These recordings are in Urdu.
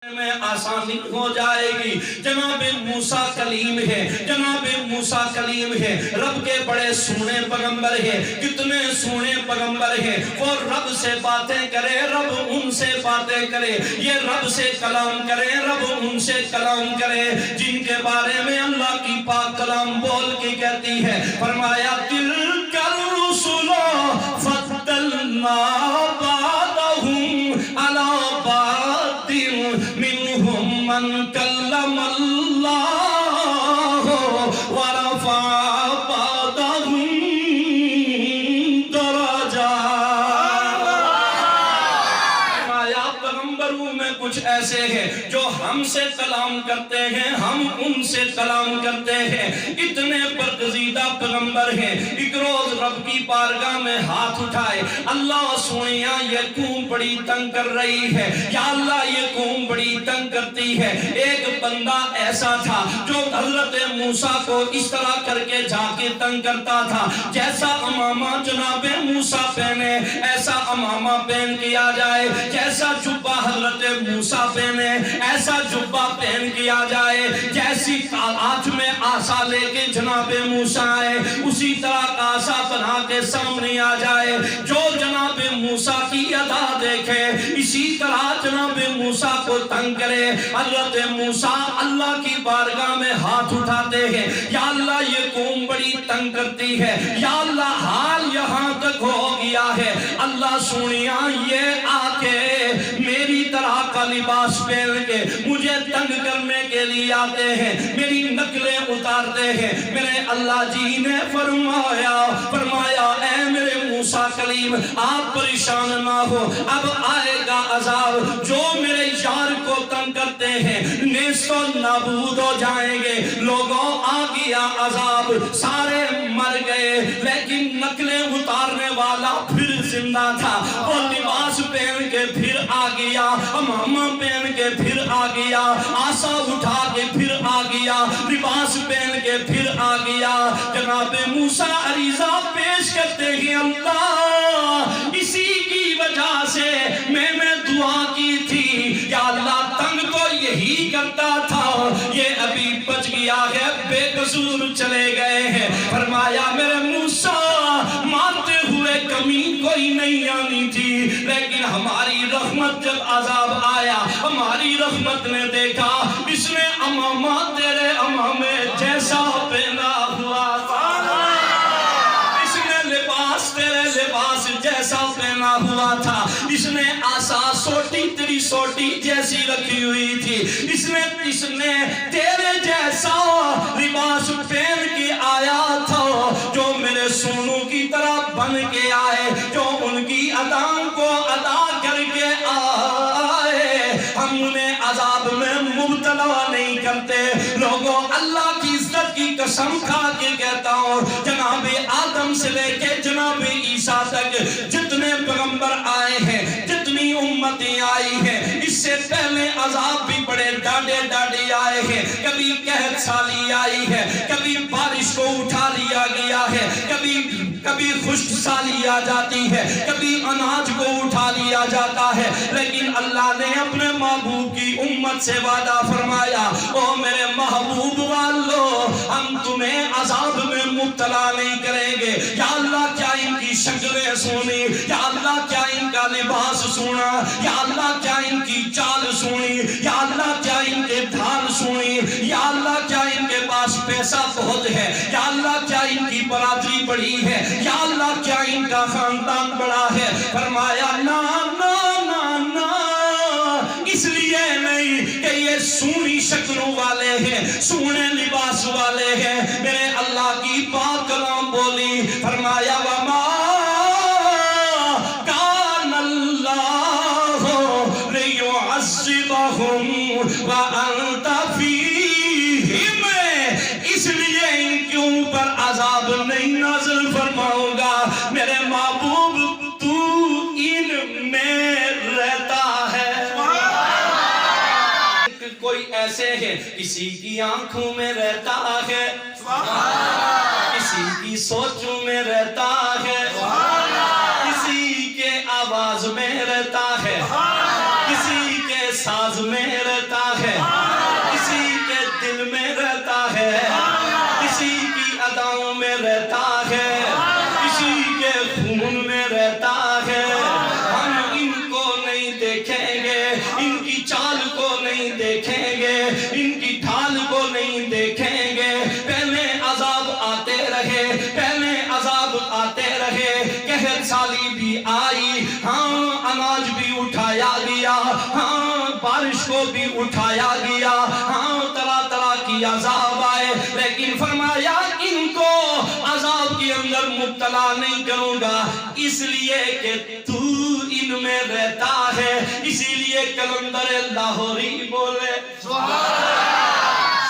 میں آسانی ہو جائے گی۔ جناب موسیٰ کلیم ہے، جناب موسیٰ کلیم ہے، رب کے بڑے سونے پیغمبر ہیں، کتنے سونے پیغمبر ہیں۔ وہ رب سے باتیں کرے، رب ان سے باتیں کرے، یہ رب سے کلام کرے، رب ان سے کلام کرے، جن کے بارے میں اللہ کی پاک کلام بول کے کہتی ہے، فرمایا تِلْكَ الرُّسُلُ فَضَّلْنَا بَعْضَهُمْ عَلَىٰ بَعْضٍ مِّنْهُمْ مَنْ كَلَّمَ اللَّهُ وَرَفَعَ بَعْضَهُمْ دَرَجَاتٍ۔ فرمایا پیغمبروں میں کچھ ایسے ہیں جو ہم سے کلام کرتے ہیں، ہم ان سے کلام کرتے ہیں۔ اتنے برگزیدہ پیغمبر ہیں۔ ایک روز رب کی بارگاہ میں ہاتھ اٹھائے، اللہ سونیا یہ قوم بڑی تنگ کر رہی ہے، یا اللہ یہ قوم بڑی تنگ کرتی ہے۔ ایک بندہ ایسا تھا جو حضرت موسیٰ کو اس طرح کر کے جا کے تنگ کرتا تھا، جیسا امامہ جناب موسیٰ پہنے ایسا امامہ پہن کیا جائے، جیسا جبہ حضرت موسیٰ پہنے ایسا جبہ پہن کیا جائے، جیسی ہاتھ میں آسا لے کے جناب موسیٰ آئے اسی طرح کا آسا بنا کے سامنے آ جائے، جو جناب موسیٰ کی ادا دیکھے اسی طرح جناب موسیٰ کو تنگ کرے۔ حضرت موسیٰ اللہ کی بارگاہ میں ہاتھ اٹھاتے ہیں، یا اللہ یہ قوم بڑی تنگ کرتی ہے، یا اللہ حال یہاں تک ہو گیا ہے، اللہ سونیا یہ آ کے میری طرح کا لباس پہن کے مجھے تنگ کرنے کے لیے آتے ہیں، میری نقلیں اتارتے ہیں۔ میرے اللہ جی نے فرمایا اے میرے موسیٰ کلیم آپ پریشان نہ ہو، اب آئے گا عذاب، جو میرے یار کو تنگ کرتے ہیں نیست و نابود ہو جائیں گے۔ لوگوں آ گیا عذاب، سارے مر گئے، لیکن نقلیں اتارنے والا پھر زندہ تھا، وہ لباس پہن کے پھر آ گیا، امامہ پہن کے پھر آ گیا، آسا اٹھا کے پھر آ گیا، لباس پہن کے پھر آ گیا۔ جناب موسیٰ عریضہ پیش کرتے ہیں، اللہ اسی کی وجہ سے میں نے دعا کی تھی، یا اللہ تنگ تو یہی کرتا تھا، یہ ابھی بچ گیا ہے، بے قصور چلے گئے ہیں۔ فرمایا میرے موسیٰ مانتے ہوئے کمی کوئی نہیں آنی تھی، لیکن ہماری رحمت جب عذاب آیا، ہماری رحمت نے دیکھا اس نے امامہ تیرے امامے جیسا پہنا ہوا تھا، اس نے لباس تیرے لباس جیسا پہنا ہوا تھا، اس نے آسا سوٹی تیری سوٹی جیسی رکھی ہوئی تھی، اس نے تیرے جیسا لباس پہن کے آیا تھا، جو میرے سونوں کی طرح بن کے آئے، جو ان کی ادان کو ادا کر کے آئے، ہم انہیں عذاب میں مبتلا نہیں کرتے۔ لوگوں اللہ کی عزت کی قسم کھا کے کہتا ہوں، جناب آدم سے لے کے جناب عیسیٰ تک جتنے پیغمبر آئے ہیں، جتنی امتیں آئی ہیں، اس سے پہلے عذاب بھی بڑے ڈاڈے ڈاڈے آئے ہیں، کبھی قحط سالی آئی ہے، کبھی بارش کو اٹھا لیا گیا ہے، کبھی خشک سالی آ جاتی ہے، کبھی اناج کو اٹھا لیا جاتا ہے، لیکن اللہ نے اپنے محبوب کی امت سے وعدہ فرمایا، او میرے محبوب والو ہم تمہیں عذاب میں مبتلا نہیں کریں گے۔ یا اللہ کیا ان کی شکلیں سونی، یا اللہ کیا ان کا لباس سونا، یا اللہ کیا ان کی چال سونی، یا اللہ کیا ان کے دھان سونی، یا اللہ کیا ان کے پاس پیسہ بہت ہے، یا اللہ کیا ان کی برادری بڑی ہے، یا اللہ کیا ان کا خاندان بڑا ہے۔ فرمایا نا نا نا نا، اس لیے نہیں کہ یہ سونی شکلوں والے ہیں، سونے لباس والے ہیں۔ میرے اللہ کی پاک کلام بولی، فرمایا وما کان اللہ لیعذبہم وانت فیہم، اس لیے ان کے اوپر عذاب نہیں نازل فرماؤں گا، میرے محبوب تو ان میں رہتا ہے۔ کوئی ایسے ہے کسی کی آنکھوں میں رہتا ہے، کسی کی سوچوں میں رہتا ہے، کسی کے آواز میں رہتا ہے، کسی کے ساز میں رہتا ہے۔ رہتا ہے، کسی کے دل میں رہتا ہے، کسی کی اداؤں میں رہتا ہے، کسی کے خون میں رہتا ہے۔ ہم ان کو نہیں دیکھیں گے، ان کی چال کو نہیں دیکھیں گے، ان کی ڈھال کو نہیں دیکھیں گے۔ پہلے عذاب آتے رہے، پہلے عذاب آتے رہے، قحط سالی بھی آئی، ہاں اناج بھی اٹھایا گیا، ہاں بارش کو بھی اٹھایا گیا، ہاں طرح طرح کی عذاب آئے، لیکن فرمایا ان کو عذاب کے اندر مبتلا نہیں کروں گا، اس لیے کہ تو ان میں رہتا ہے۔ اسی لیے کلندر لاہوری بولے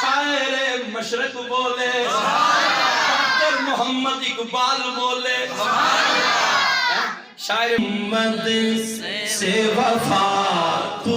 شاعر مشرق بولے، ڈاکٹر محمد اقبال بولے، شاعر محمد سے وفا تو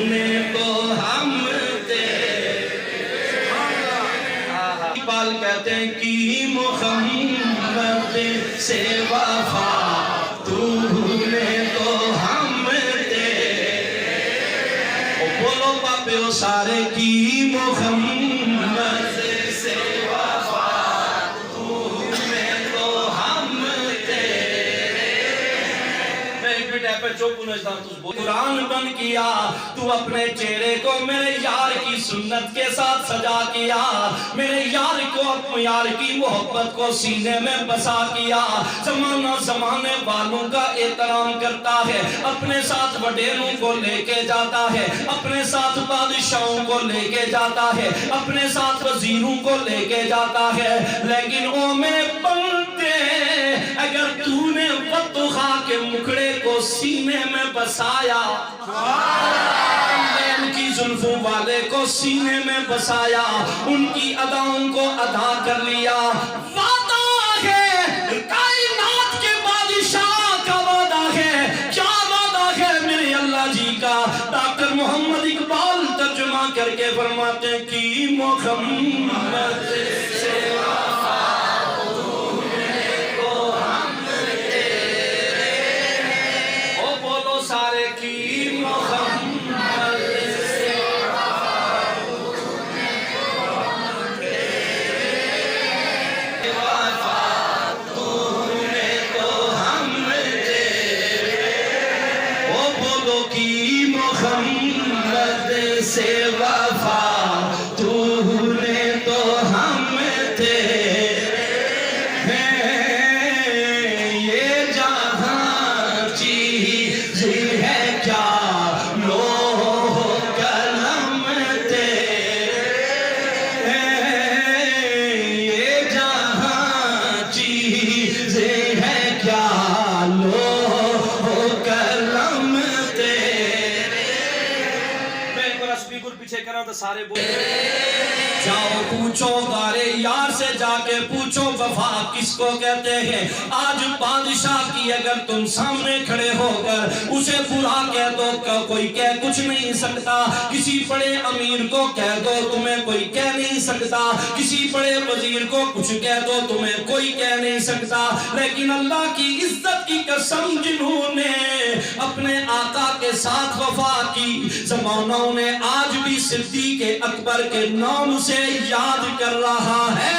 نے تو ہم دے، اقبال کہتے ہیں کہ محمد سے وفا تو نے تو ہم دے، بولو پاپے وہ سارے کی محمد سے وفا تو نے تو ہم دے۔ میں ایک منٹ ایپے چوکو نجدہ قرآن بن کیا، تو اپنے چہرے کو میرے یار کی سنت کے ساتھ سجا کیا، میرے یار کو اپنے یار کی محبت کو سینے میں بسا کیا۔ زمانہ زمانے والوں کا احترام کرتا ہے، اپنے ساتھ وڈیروں کو لے کے جاتا ہے، اپنے ساتھ بادشاہوں کو لے کے جاتا ہے، اپنے ساتھ وزیروں کو لے کے جاتا ہے، لیکن او میرے بندے اگر تو نے وطخا کے مکھڑے کو سینے میں بسایا، ان کی زلفوں والے کو سینے میں بسایا، ان کی اداؤں کو ادا کر لیا، وعدہ ہے کائنات کے بادشاہ کا وعدہ ہے، کیا وعدہ ہے میرے اللہ جی کا؟ ڈاکٹر محمد اقبال ترجمہ کر کے فرماتے ہیں کہ محمد سے وفا تو نے تو ہم تیرے، او بولو سارے کی محمد سے وفا تو نے تو ہم تیرے، وفا تو نے تو ہم تیرے، او بولو کی محمد سے وفا تو نے تو ہم تیرے ہیں، یہ جہاں چیز ہے کیا لوح قلم تیرے ہیں، یہ جہاں چیز ہے کیا لوح قلم تیرے۔ میں ایک بار اسپیکر پیچھے کرا تو سارے بولے جاؤ پوچھو غارے یار سے، جا کے پوچھو وفا کس کو کہتے ہیں۔ آج بادشاہ کی اگر تم سامنے کھڑے ہو کر اسے برا کہہ دو، کوئی کہہ کچھ نہیں سکتا، کسی بڑے امیر کو کہہ دو تمہیں کوئی کہہ نہیں سکتا، کسی بڑے وزیر کو کچھ کہہ دو تمہیں کوئی کہہ نہیں سکتا، لیکن اللہ کی عزت کی قسم جنہوں نے اپنے آقا کے ساتھ وفا کی، زمانوں نے آج بھی صدیق اکبر کے نام سے یاد کر رہا ہے۔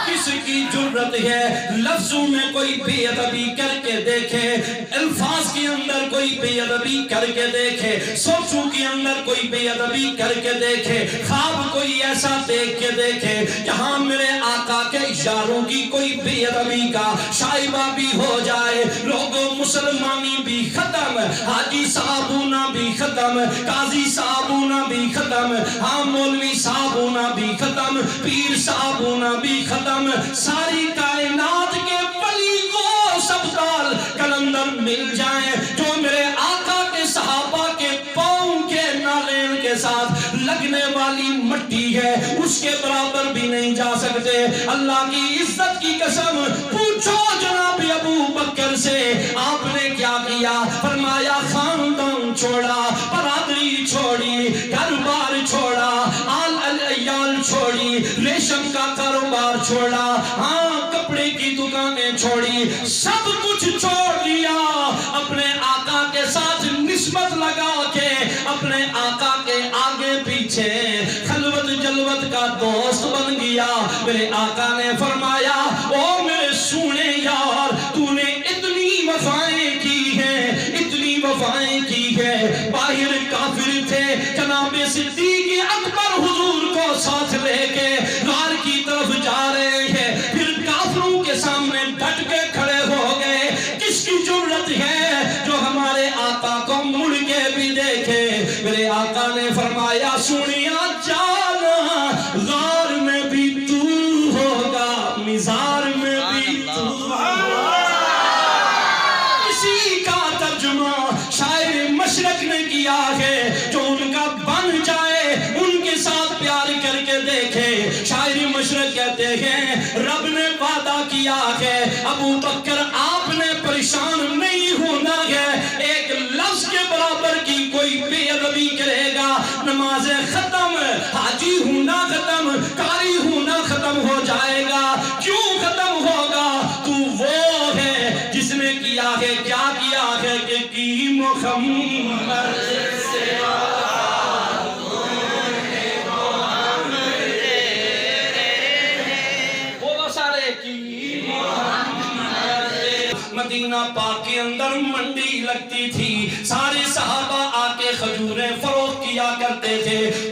کس کی جرت ہے لفظوں میں کوئی بے ادبی کر کے دیکھے، الفاظ کے اندر کوئی بے ادبی کر کے دیکھے، سوچوں کے اندر کوئی بے ادبی کر کے دیکھے، خواب کوئی ایسا دیکھ کے دیکھے جہاں میرے آقا کے اشاروں کی کوئی بے ادبی کا شائبہ بھی ہو جائے، لوگوں مسلمانی بھی ختم، حاجی صاحبونا بھی ختم، قاضی صاحبونا بھی ختم، ہاں مولوی صاحبونا بھی ختم، پیر صاحبونا بھی ختم، ساری کائنات کے ولی وہ سب دال کلندر مل جائیں جو میرے آقا کے صحابہ کے پاؤں کے نالین کے ساتھ لگنے والی مٹی ہے، اس کے برابر بھی نہیں جا سکتے۔ اللہ کی عزت کی قسم پوچھو جناب ابو بکر سے آپ نے کیا کیا؟ فرمایا خاندان چھوڑا، برادری چھوڑی، گھر بار چھوڑا، آل عیال چھوڑی، ریشم کا کاروبار چھوڑا، ہاں کپڑے کی دکانیں چھوڑی، سب کچھ چھوڑ دیا، اپنے آقا کے ساتھ نسبت لگا کے اپنے پیچھے خلوت جلوت کا دوست بن گیا. میرے آقا نے فرمایا او میرے سونے یار تو نے اتنی وفائیں کی ہیں اتنی وفائیں کی ہے. باہر کافر تھے جناب صدیق اکبر حضور کو ساتھ لے کے غار کی طرف جا رہے ہیں. پھر کافروں کے سامنے ڈٹ کے کھڑے ہو گئے. کس کی جرت ہے جو ہمارے آقا کو مڑ کے بھی دیکھے. میرے آقا نے فرمایا سنیا جانا غار میں بھی تو ہوگا مزار میں بھی تو ہوگا. اسی کا ترجمہ شاعر مشرق نے کیا ہے جو ان کا بن جائے ان کے ساتھ پیار کر کے دیکھے. شاعر مشرق کہتے ہیں رب نے وعدہ کیا ہے ابو بکر آپ نے پریشان نہیں ہونا ہے. ایک لفظ کے برابر کی کوئی بے ادبی کرے گا نماز ختم حاجی ہونا ختم قاری ہونا ختم ہو جائے گا. کیوں ختم ہوگا؟ تو وہ ہے جس نے کیا ہے کیا کیا ہے کہ کی محمد سے مدینہ پاک کے اندر منڈی لگتی تھی. سارے صحابہ آ کے کھجوریں فروخت کیا کرتے تھے.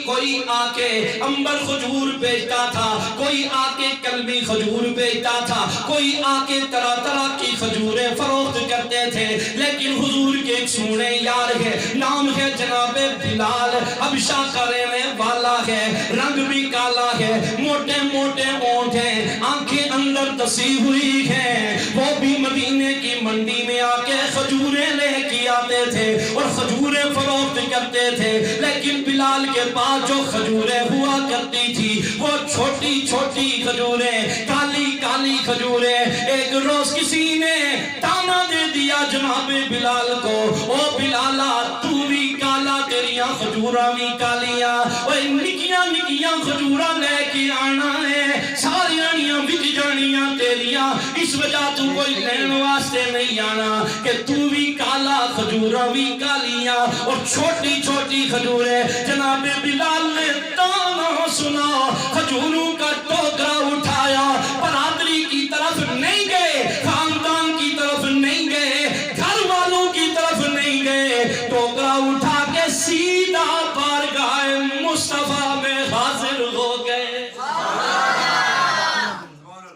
کوئی آ کے انبر کھجور بیچتا تھا, کوئی آ کے کلمی کھجور بیچتا تھا, کوئی آ کے طرح طرح کی کھجوریں فروخت کرتے تھے. لیکن حضور کے ایک سونے یار ہے, نام ہے جناب بلال. حبشہ کا رہنے والا ہے, رنگ بھی کالا ہے, موٹے موٹے اونٹ ہیں, آنکھیں اندر دسی ہوئی ہیں. وہ بھی مدینے کی منڈی میں آ کے کھجوریں لے کے آتے تھے اور کھجوریں فروخت کرتے تھے. لیکن بلال کے پاس جو کھجوریں ہوا کرتی تھی وہ چھوٹی چھوٹی کھجوریں, کالی کالی کھجوریں. ایک روز کسی نے تانا دے دیا جناب بلال کو, او بلالا تو بھی کالا تیریاں کھجوراں بھی کالیاں, اوے نکیاں نکیاں کھجوراں لے کے آنا ہے, ساریاں بک جانیاں تیریاں, اس وجہ تو کوئی لین واسطے نہیں آنا کہ تو بھی کالا کھجوراں بھی کالیاں اور چھوٹی چھوٹی کھجوریں. جناب بلال نے تانا سنا, کھجوروں کا ٹوکرا اٹھایا, برادری کی طرف نہیں گئے, خاندان کی طرف نہیں گئے, گھر والوں کی طرف نہیں گئے, ٹوکرا اٹھا کے سیدھا بارگاہ مصطفیٰ میں حاضر ہو گئے.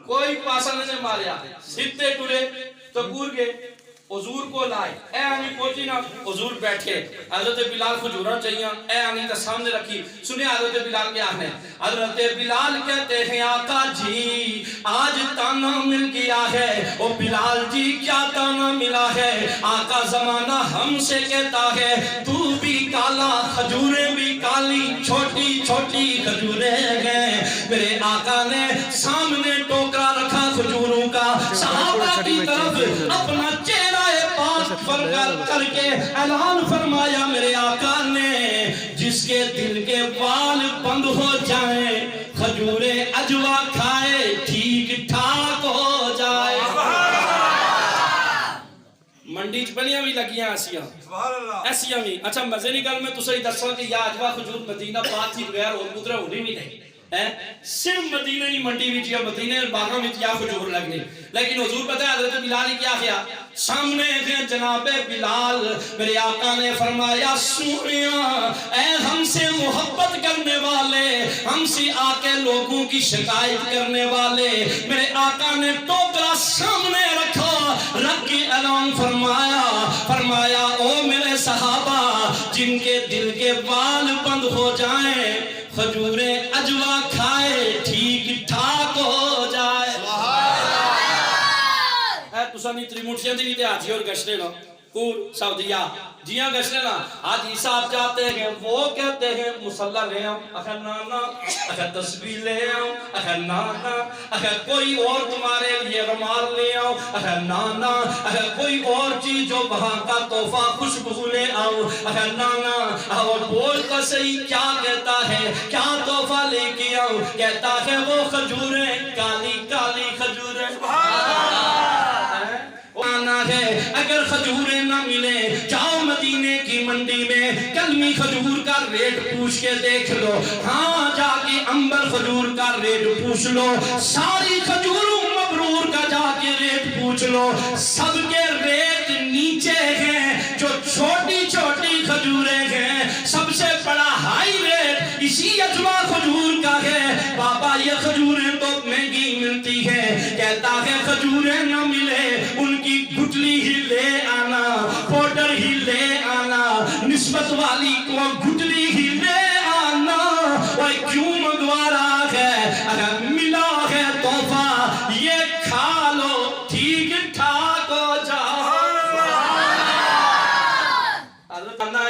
کوئی پاسا نہیں ماریا, سیدھے ٹرے تو گور گئے, حضور کو لائے. اے آنی پہنچی نا, حضور بیٹھے, حضرت بلال کھجوراں چاہیے, اے آنی تا سامنے رکھی. سنیں حضرت بلال کیا ہے. حضرت بلال کہتے ہیں آقا جی آج تانا مل گیا ہے. او بلال جی کیا تانا ملا ہے؟ آقا زمانہ ہم سے کہتا ہے تو بھی کالا, کھجوریں بھی کالی, چھوٹی چھوٹی کھجوریں ہیں. میرے آقا نے سامنے ٹوکرا رکھا کھجوروں کا, صحابہ کی طرف اپنا چہرہ پاک فرگر کر کے اعلان فرمایا میرے آقا نے جس کے دل کے بال بند ہو جائیں کھجوریں اجوا کھائے ٹھیک ٹھاک ہو جائے. منڈی چ بنیاں بھی لگیاں ایسیاں بھی. اچھا مزے نہیں گل میں تو صحیح دساں کہ یا اجوا کھجور مدینہ پاک تھی بغیر اور قدرہ ہونی بھی نہیں, صرف مدینہ نہیں منڈی وچ یا مدینہ باغاں وچ یا کھجور لگنے. لیکن حضور پتہ ہے حضرت بلال نے کیا کیا؟ سامنے تھے جناب بلال. میرے آقا نے فرمایا سنیا اے ہم سے محبت کرنے والے, ہم سے آ کے لوگوں کی شکایت کرنے والے. میرے آقا نے ٹوکرا سامنے رکھا, رکھ کے اعلان فرمایا او میرے صحابہ جن کے دل کے بال بند ہو جائیں کھجوریں اجوا کھائے ٹھیک ٹھاک ہو جائے. تساں نہیں تریموٹیاں دی تے حاجی اور گشتے نا کور سعودیہ جیاں گشتے نا حاجی صاحب جاتے ہیں وہ کہتے ہیں مصلی لے آؤں, اگر نانا اگر تسبیح لے آؤں, اگر نانا اگر کوئی اور تمہارے لیے رومال لے آؤں, اگر نانا اگر کوئی اور چیز جو وہاں کا تحفہ خوشبو لے آؤں, اگر نانا اور بول کا صحیح کیا کہتا ہے, کیا تحفہ لے کے آؤں؟ کہتا ہے وہ کھجوریں کالی کالی کھجوریں. ہے اگر کھجوریں نہ ملے جاؤ مدینے کی منڈی منڈی میں کلمی کھجور کا ریٹ پوچھ کے دیکھ لو، ہاں جا کے امبر کھجور کا ریٹ پوچھ لو، ساری کھجور مبرور کا جا کے ریٹ پوچھ لو، سب کے ریٹ نیچے ہیں، جو چھوٹی چھوٹی کھجوریں ہیں سب سے بڑا ہائی ریٹ اسی اجوا کھجور کا ہے۔ بابا یہ کھجوریں تو مہنگی ملتی ہے، کہتا ہے کھجوریں نہ ملے ان کی گٹلی ہی لے آنا، پاؤڈر ہی لے آنا، نسبت والی کو گٹلی ہی لے آنا۔ وہ کیوں منگوا رہا ہے؟ اگر ملا ہے تحفہ یہ کھا لو، ٹھیک ٹھاک ہو جاؤ۔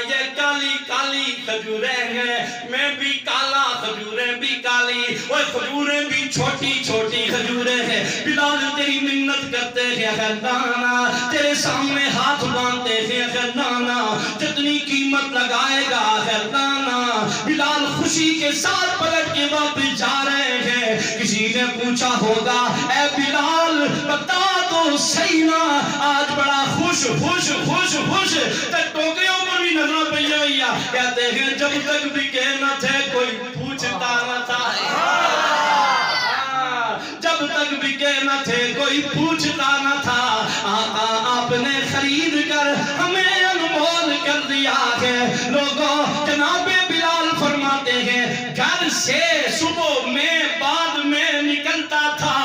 یہ کالی کالی کھجوریں ہیں، میں بھی کالا، کھجوریں بھی کالی، وہ کھجوریں بھی چھوٹی چھوٹی کھجوریں ہیں۔ بلال تیری منت کرتے ہیں اگر نانا، تیرے سامنے ہاتھ باندھتے ہیں اگر نانا، جتنی قیمت لگائے گا اگر نانا۔ بلال خوشی کے ساتھ پلٹ کے واپس جا رہے ہیں۔ کسی نے پوچھا ہوگا اے بلال بتا تو صحیح نا، آج بڑا خوش خوش خوش خوش، ٹوکریوں پر بھی نظر پہ ہوئی، کہتے ہیں جب تک بکے نہ تھے کوئی پوچھتا نہ تھا، جب تک بکے نہ تھے کوئی پوچھتا نہ تھا، آقا آپ نے خرید کر ہمیں انمول کر دیا ہے۔ لوگوں جناب بلال فرماتے ہیں گھر سے صبح میں بعد میں نکلتا تھا،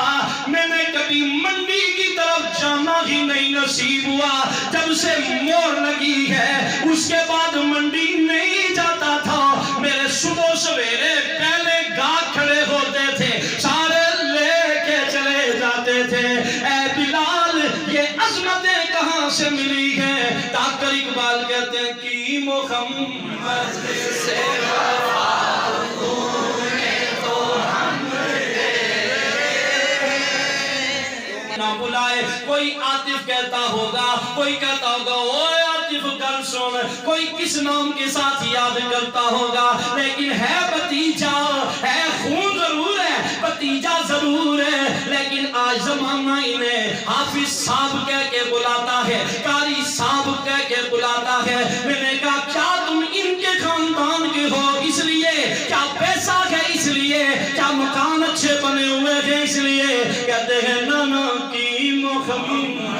میں نے کبھی منڈی کی طرف جانا ہی نہیں نصیب ہوا، جب سے مور لگی ہے اس کے بعد منڈی نہیں جاتا تھا۔ میرے صبح سویرے پہلے گاہ کھڑے ہوتے تھے، سارے لے کے چلے جاتے تھے۔ اے بلال یہ عظمتیں کہاں سے ملی ہیں؟ ڈاکٹر اقبال کہتے ہیں کہ محمد سے نہ بلائے۔ کوئی عاطف کہتا ہوگا، کوئی کہتا ہوگا اوے عاطف گل سن، کوئی کس نام کے ساتھ یاد کرتا ہوگا، لیکن ہے بھتیجا، ہے خون ضرور ہے، بھتیجا ضرور ہے، لیکن آج زمانہ انہیں حافظ صاحب کہہ کے بلاتا ہے، قاری صاحب کہہ کے بلاتا ہے۔ میں نے کہا کیا تم ان کے خاندان کے ہو اس لیے؟ کیا پیسہ ہے اس لیے؟ کیا مکان اچھے بنے ہوئے ہیں اس لیے؟ کہتے ہیں نانا کی محمد